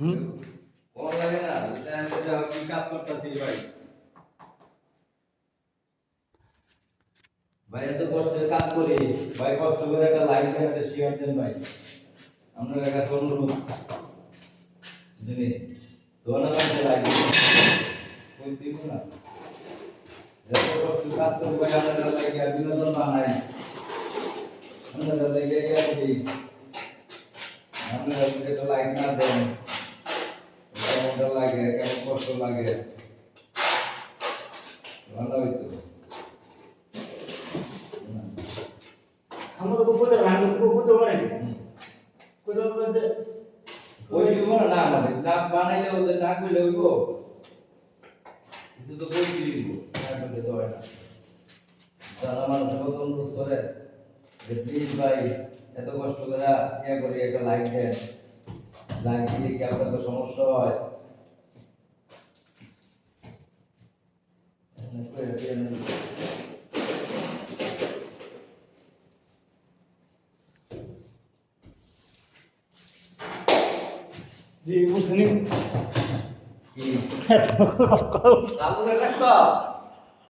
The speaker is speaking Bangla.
হুম ভালো লাগে না এটা কি কাজ করতেছি ভাই ভাই এত কষ্টের কাজ করি ভাই কষ্ট করে একটা লাইক দিয়ে একটা শেয়ার দেন ভাই আমরা একটা অনুরোধ দিনে দোনা মানে লাইক কই দিব না এত কষ্ট কাজ করি ভাই আমরা লাইক আর বিনোদন বানাই আমরা লাইক করি আমরা একটা লাইক না দেন কেমন লাগে কেমন কষ্ট লাগে ভালো হইতো আমরা তো কোথায় রান্না কোথায় করে কোথায় বলতে ওই দিব না মানে না বানাইলে ওদের না কইলে হইব কিছু তো কই দিব না কইলে তো হয় না যারা মানুষ কত অনুরোধ করে যে প্লিজ ভাই এত কষ্ট করে ইয়া করি একটা লাইক দেন লাইক দিলে কি আপনাদের সমস্যা হয় জি বুঝছেন কি এত চালু করে রাখছ